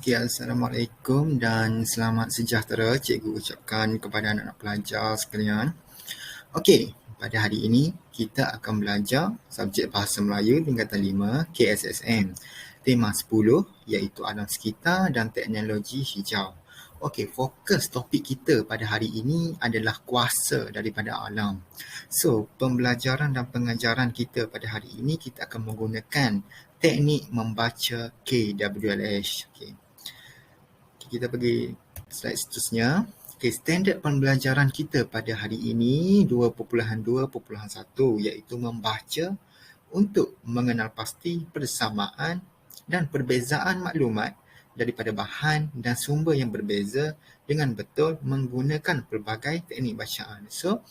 Okey, Assalamualaikum dan selamat sejahtera cikgu ucapkan kepada anak-anak pelajar sekalian. Okey, pada hari ini kita akan belajar subjek Bahasa Melayu tingkatan 5 KSSM. Tema 10 iaitu alam sekitar dan teknologi hijau. Okey, fokus topik kita pada hari ini adalah kuasa daripada alam. So, pembelajaran dan pengajaran kita pada hari ini kita akan menggunakan teknik membaca KWLH. Okey. Kita pergi slide seterusnya. Okay, standard pembelajaran kita pada hari ini 2.2.1 iaitu membaca untuk mengenal pasti persamaan dan perbezaan maklumat daripada bahan dan sumber yang berbeza dengan betul menggunakan pelbagai teknik bacaan. So,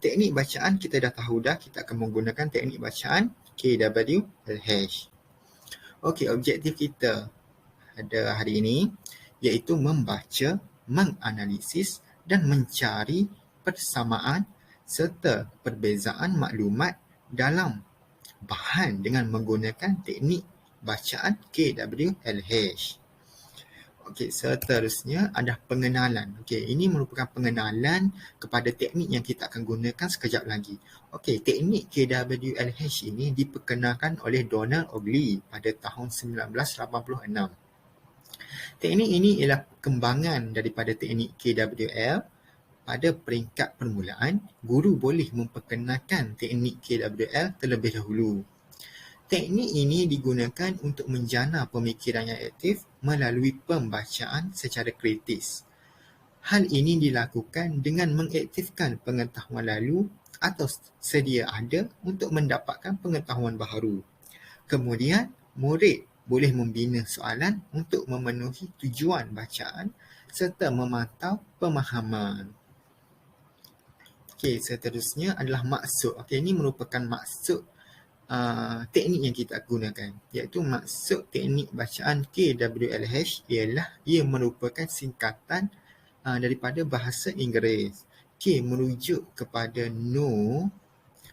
teknik bacaan kita dah tahu dah, kita akan menggunakan teknik bacaan KWLH. Okey, objektif kita pada hari ini iaitu membaca, menganalisis dan mencari persamaan serta perbezaan maklumat dalam bahan dengan menggunakan teknik bacaan KWLH. Okey, seterusnya ada pengenalan. Okey, ini merupakan pengenalan kepada teknik yang kita akan gunakan sekejap lagi. Okey, teknik KWLH ini diperkenalkan oleh Donald Ogley pada tahun 1986. Teknik ini ialah kembangan daripada teknik KWL. Pada peringkat permulaan, guru boleh memperkenalkan teknik KWL terlebih dahulu. Teknik ini digunakan untuk menjana pemikiran yang aktif melalui pembacaan secara kritis. Hal ini dilakukan dengan mengaktifkan pengetahuan lalu atau sedia ada untuk mendapatkan pengetahuan baharu. Kemudian, murid boleh membina soalan untuk memenuhi tujuan bacaan serta memantau pemahaman. Okey, seterusnya adalah maksud. Okey, ini merupakan maksud teknik yang kita gunakan, iaitu maksud teknik bacaan KWLH ialah ia merupakan singkatan daripada bahasa Inggeris. K merujuk kepada know,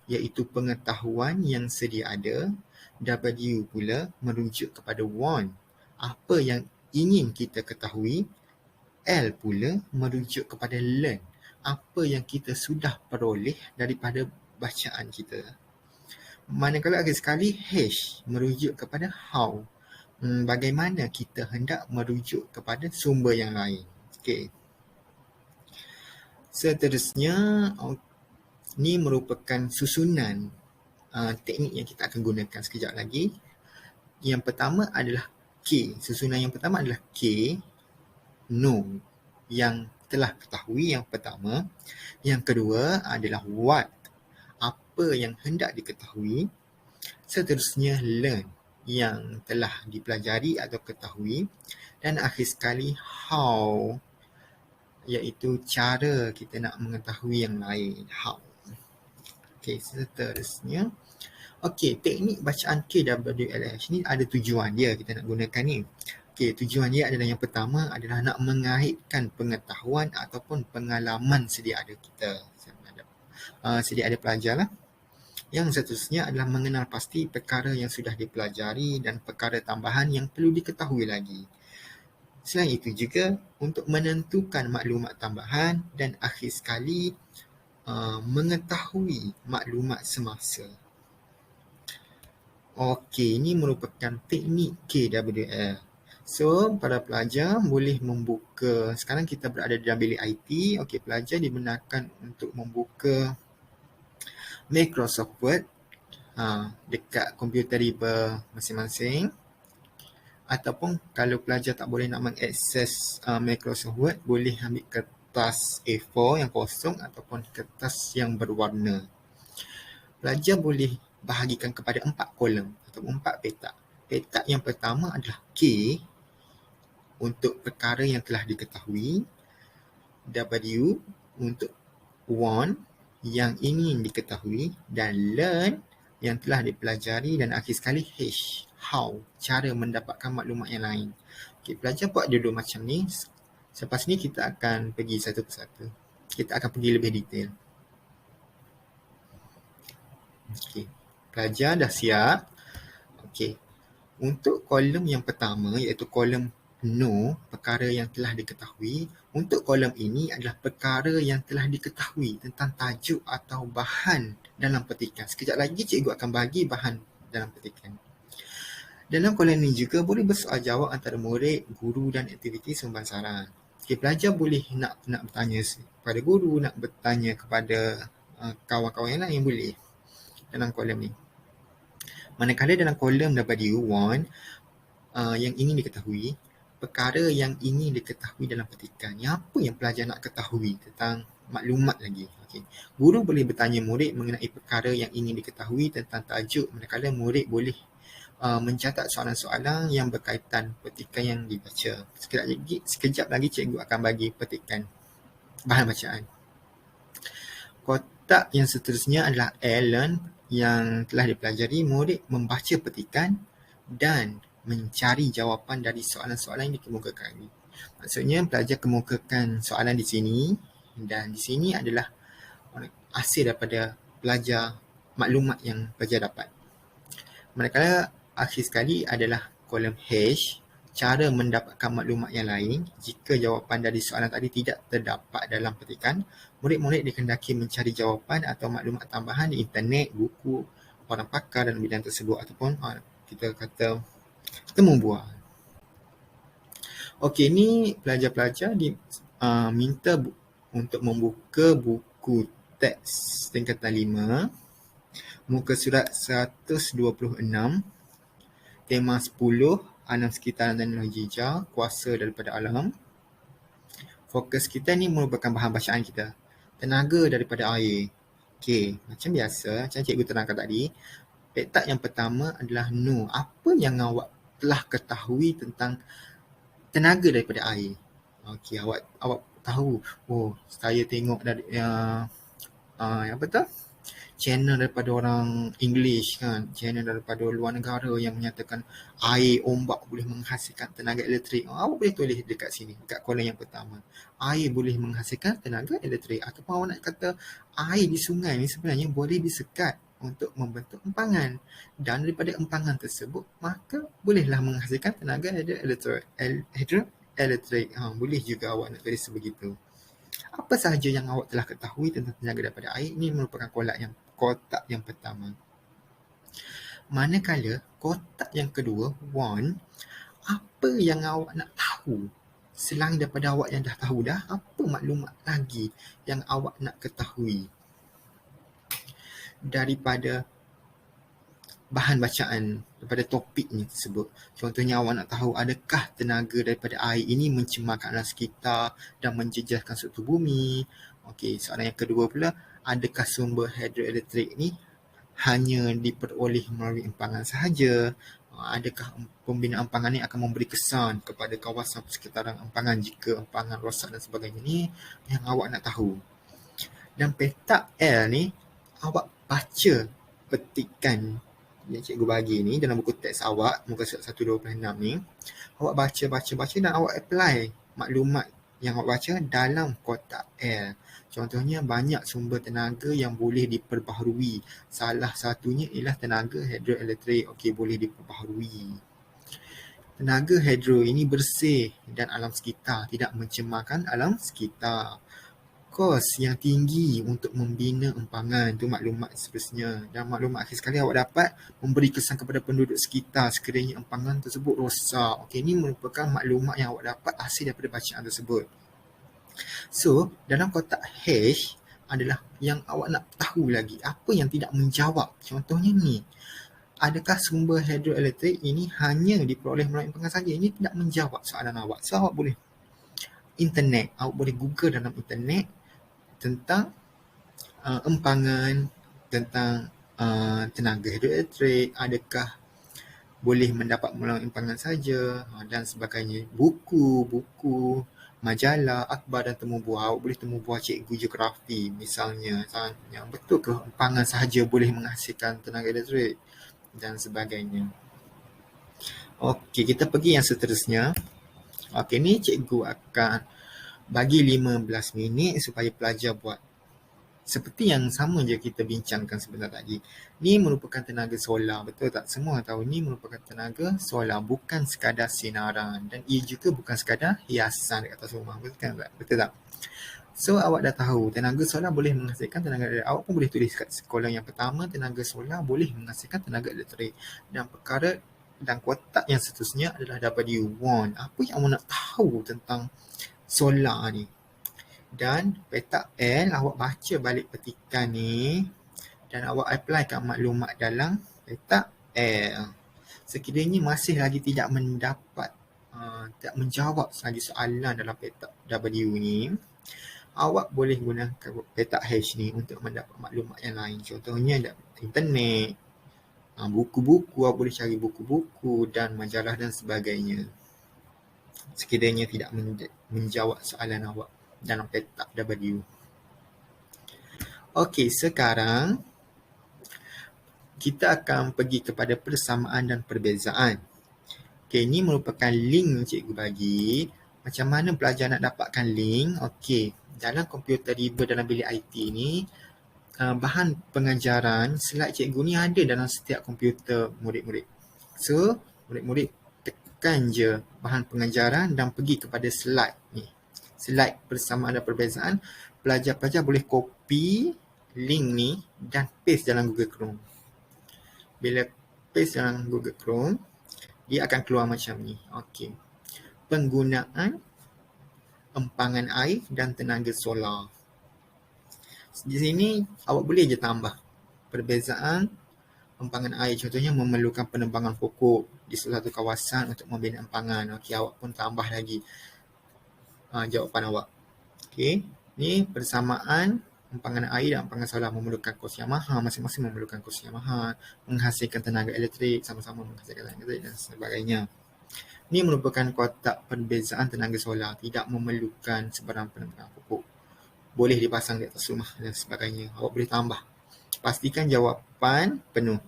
iaitu pengetahuan yang sedia ada. W pula merujuk kepada want, apa yang ingin kita ketahui. L pula merujuk kepada learn, apa yang kita sudah peroleh daripada bacaan kita. Manakala akhir sekali H merujuk kepada how, bagaimana kita hendak merujuk kepada sumber yang lain. Okey. Seterusnya, ini merupakan susunan teknik yang kita akan gunakan sekejap lagi. Yang pertama adalah K. Susunan yang pertama adalah K, know, yang telah ketahui yang pertama. Yang kedua adalah what, apa yang hendak diketahui. Seterusnya learn, yang telah dipelajari atau ketahui. Dan akhir sekali how, iaitu cara kita nak mengetahui yang lain. How. Okey, seterusnya. Okey, teknik bacaan KWLH ni ada tujuan dia kita nak gunakan ni. Okey, tujuan dia adalah yang pertama adalah nak mengaitkan pengetahuan ataupun pengalaman sedia ada kita. Sedia ada pelajar lah. Yang seterusnya adalah mengenal pasti perkara yang sudah dipelajari dan perkara tambahan yang perlu diketahui lagi. Selain itu juga untuk menentukan maklumat tambahan dan akhir sekali mengetahui maklumat semasa. Okey, ini merupakan teknik KWL. So, para pelajar boleh membuka, sekarang kita berada dalam bilik IT. Okey, pelajar dibenarkan untuk membuka Microsoft Word dekat komputer riba masing-masing. Ataupun kalau pelajar tak boleh nak mengakses Microsoft Word, boleh ambil kertas A4 yang kosong ataupun kertas yang berwarna. Pelajar boleh bahagikan kepada 4 kolom atau 4 petak. Petak yang pertama adalah K untuk perkara yang telah diketahui. W untuk want, yang ingin diketahui. Dan learn, yang telah dipelajari. Dan akhir sekali H, how, cara mendapatkan maklumat yang lain. Okey, pelajar buat dulu macam ni. Selepas ni kita akan pergi satu persatu. Kita akan pergi lebih detail. Okey, pelajar dah siap. Okey, untuk kolom yang pertama iaitu kolom no, perkara yang telah diketahui. Untuk kolom ini adalah perkara yang telah diketahui tentang tajuk atau bahan dalam petikan. Sekejap lagi cikgu akan bagi bahan dalam petikan. Dalam kolom ini juga boleh bersoal jawab antara murid, guru dan aktiviti pembasaran. Okay, pelajar boleh nak bertanya kepada guru, nak bertanya kepada kawan-kawan yang lain boleh dalam kolom ni. Manakala dalam kolom W1 yang ingin diketahui, perkara yang ingin diketahui dalam petikan. Yang apa yang pelajar nak ketahui tentang maklumat lagi. Okay. Guru boleh bertanya murid mengenai perkara yang ingin diketahui tentang tajuk, manakala murid boleh mencatat soalan-soalan yang berkaitan petikan yang dibaca. Sekejap lagi cikgu akan bagi petikan bahan bacaan. Kotak yang seterusnya adalah Alan yang telah dipelajari. Murid membaca petikan dan mencari jawapan dari soalan-soalan yang dikemukakan. Maksudnya pelajar kemukakan soalan di sini dan di sini adalah hasil daripada pelajar maklumat yang pelajar dapat. Manakala akhir sekali adalah kolom H, cara mendapatkan maklumat yang lain. Jika jawapan dari soalan tadi tidak terdapat dalam petikan, murid-murid dikendaki mencari jawapan atau maklumat tambahan di internet, buku, orang pakar dalam bidang tersebut ataupun kita kata temu bual. Okey, ni pelajar-pelajar minta untuk membuka buku teks tingkatan 5, muka surat 126, tema 10, alam sekitar dan logika, kuasa daripada alam. Fokus kita ni merupakan bahan bacaan kita. Tenaga daripada air. Okey, macam biasa, macam cikgu terangkan tadi, petak yang pertama adalah no. Apa yang awak telah ketahui tentang tenaga daripada air? Okey, awak tahu. Oh, saya tengok dari apa tu? Channel daripada orang English kan, channel daripada luar negara yang menyatakan air ombak boleh menghasilkan tenaga elektrik. Awak boleh tulis dekat sini, dekat kolom yang pertama. Air boleh menghasilkan tenaga elektrik. Ataupun awak nak kata air di sungai ni sebenarnya boleh disekat untuk membentuk empangan. Dan daripada empangan tersebut, maka bolehlah menghasilkan tenaga hidroelektrik. Boleh juga awak nak tulis sebegitu. Apa sahaja yang awak telah ketahui tentang tenaga daripada air, ini merupakan kotak yang pertama. Manakala kotak yang kedua, one, apa yang awak nak tahu selain daripada awak yang dah tahu dah, apa maklumat lagi yang awak nak ketahui daripada bahan bacaan, daripada topik ni tersebut. Contohnya awak nak tahu adakah tenaga daripada air ini mencemarkan alam sekitar dan menjejaskan struktur bumi. Okey, soalan yang kedua pula, adakah sumber hidroelektrik ni hanya diperoleh melalui empangan sahaja? Adakah pembinaan empangan ni akan memberi kesan kepada kawasan persekitaran empangan jika empangan rosak dan sebagainya? Ni yang awak nak tahu. Dan petak L ni, awak baca petikan yang cikgu bagi ni dalam buku teks awak, muka surat 126 ni. Awak baca dan awak apply maklumat yang awak baca dalam kotak L. Contohnya, banyak sumber tenaga yang boleh diperbaharui. Salah satunya ialah tenaga hidroelektrik. Okey, boleh diperbaharui. Tenaga hidro ini bersih dan alam sekitar, tidak mencemarkan alam sekitar. Kos yang tinggi untuk membina empangan, itu maklumat seterusnya. Dan maklumat akhir sekali awak dapat memberi kesan kepada penduduk sekitar sekiranya empangan tersebut rosak. Okey, ini merupakan maklumat yang awak dapat hasil daripada bacaan tersebut. So, dalam kotak H adalah yang awak nak tahu lagi, apa yang tidak menjawab. Contohnya ni, adakah sumber hidroelektrik ini hanya diperoleh melalui empangan saja? Ini tidak menjawab soalan awak. So, awak boleh internet, awak boleh Google dalam internet tentang empangan, tentang tenaga hidroelektrik, adakah boleh mendapat melalui empangan saja dan sebagainya. Buku, majalah, akhbar dan temu bual. Awak boleh temu bual cikgu geografi misalnya, yang betul ke empangan sahaja boleh menghasilkan tenaga elektrik dan sebagainya. Okey, kita pergi yang seterusnya. Okey, ni cikgu akan bagi 15 minit supaya pelajar buat Seperti yang sama je kita bincangkan sebentar tadi. Ni merupakan tenaga solar, betul tak? Semua tahu ni merupakan tenaga solar, bukan sekadar sinaran. Dan ia juga bukan sekadar hiasan dekat atas rumah, betul tak? Betul tak? So, awak dah tahu tenaga solar boleh menghasilkan tenaga elektrik. Awak pun boleh tulis kat sekolah yang pertama, tenaga solar boleh menghasilkan tenaga elektrik. Dan perkara dan kotak yang seterusnya adalah W1. Apa yang awak nak tahu tentang solar ni? Dan petak L, awak baca balik petikan ni dan awak applykan maklumat dalam petak L. Sekiranya masih lagi tidak mendapat, tidak menjawab lagi soalan dalam petak W ni, awak boleh gunakan petak H ni untuk mendapat maklumat yang lain. Contohnya internet, buku-buku, awak boleh cari buku-buku dan majalah dan sebagainya. Sekiranya tidak menjawab soalan awak dalam petak W. Okey, sekarang kita akan pergi kepada persamaan dan perbezaan. Okey, ini merupakan link yang cikgu bagi. Macam mana pelajar nak dapatkan link? Okey, dalam komputer riba dalam bilik IT ni, bahan pengajaran slide cikgu ni ada dalam setiap komputer murid-murid. So, murid-murid tekan je bahan pengajaran dan pergi kepada slide ni. Slide persamaan dan perbezaan. Pelajar-pelajar boleh copy link ni dan paste dalam Google Chrome. Bila paste dalam Google Chrome, dia akan keluar macam ni. Okey. Penggunaan empangan air dan tenaga solar. Di sini awak boleh je tambah perbezaan empangan air. Contohnya memerlukan penebangan pokok di suatu kawasan untuk membina empangan. Okey, awak pun tambah lagi jawapan awak. Okey, ni persamaan empangan air dan empangan solar memerlukan kos yang mahal, masing-masing memerlukan kos yang mahal, menghasilkan tenaga elektrik, sama-sama menghasilkan tenaga elektrik dan sebagainya. Ini merupakan kotak perbezaan tenaga solar, tidak memerlukan sebarang penebangan pokok. Boleh dipasang di atas rumah dan sebagainya. Awak boleh tambah. Pastikan jawapan penuh.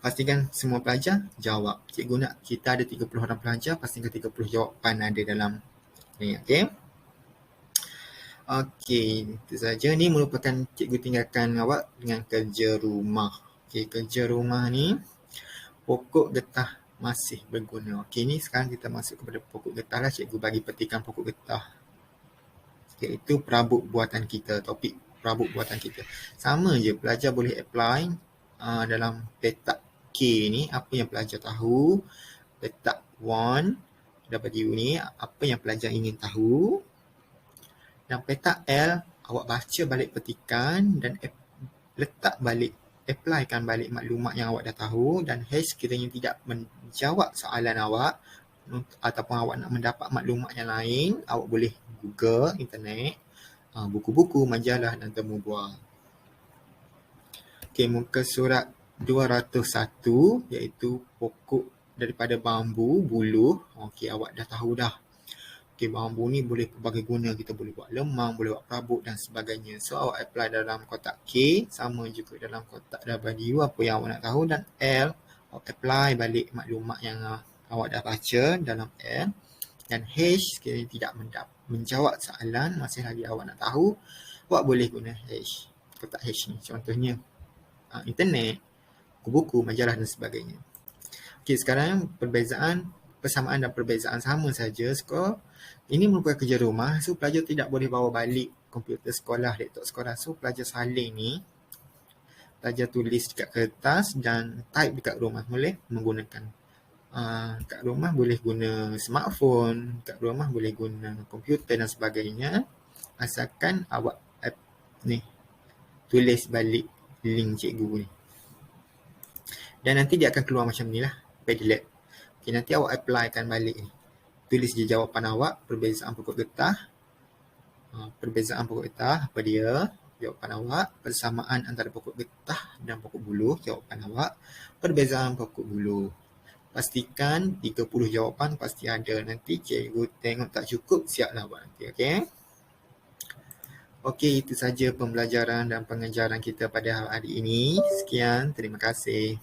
Pastikan semua pelajar jawab. Cikgu nak kita ada 30 orang pelajar, pastikan 30 jawapan ada dalam ni. Okey. Okey, itu saja. Ni merupakan cikgu tinggalkan awak dengan kerja rumah. Okey, kerja rumah ni pokok getah masih berguna. Okey, ni sekarang kita masuk kepada pokok getah lah. Cikgu bagi petikan pokok getah. Iaitu perabot buatan kita, topik perabot buatan kita. Sama je, pelajar boleh apply dalam petak K ni, apa yang pelajar tahu. Petak 1, W ni, apa yang pelajar ingin tahu. Dan petak L, awak baca balik petikan dan letak balik, applykan balik maklumat yang awak dah tahu. Dan H kiranya tidak menjawab soalan awak ataupun awak nak mendapat maklumat yang lain, awak boleh Google, internet, buku-buku, majalah dan temu bual. Okey, muka surat 201 iaitu pokok daripada bambu, buluh. Okey, awak dah tahu dah. Okey, bambu ni boleh berbagai guna. Kita boleh buat lemang, boleh buat perabot dan sebagainya. So, awak apply dalam kotak K, sama juga dalam kotak W, apa yang awak nak tahu. Dan L, awak apply balik maklumat yang awak dah baca dalam L. Dan H, sekiranya tidak menjawab soalan, masih lagi awak nak tahu, awak boleh guna H, kotak H ni. Contohnya internet, buku-buku, majalah dan sebagainya. Okey, sekarang persamaan dan perbezaan sama saja. Skor ini merupakan kerja rumah, so pelajar tidak boleh bawa balik komputer sekolah, laptop sekolah. So pelajar salin ni, pelajar tulis dekat kertas dan type dekat rumah. Boleh menggunakan kat rumah boleh guna smartphone, kat rumah boleh guna komputer dan sebagainya, asalkan awak tulis balik link cikgu ni. Dan nanti dia akan keluar macam ni lah, Padlet. Okay, nanti awak applykan balik ni. Tulis je jawapan awak, perbezaan pokok getah. Perbezaan pokok getah, apa dia? Jawapan awak. Persamaan antara pokok getah dan pokok buluh, jawapan awak. Perbezaan pokok buluh. Pastikan 30 jawapan pasti ada. Nanti cikgu tengok tak cukup, siaplah buat nanti. Okey? Okey, itu saja pembelajaran dan pengajaran kita pada hari ini. Sekian, terima kasih.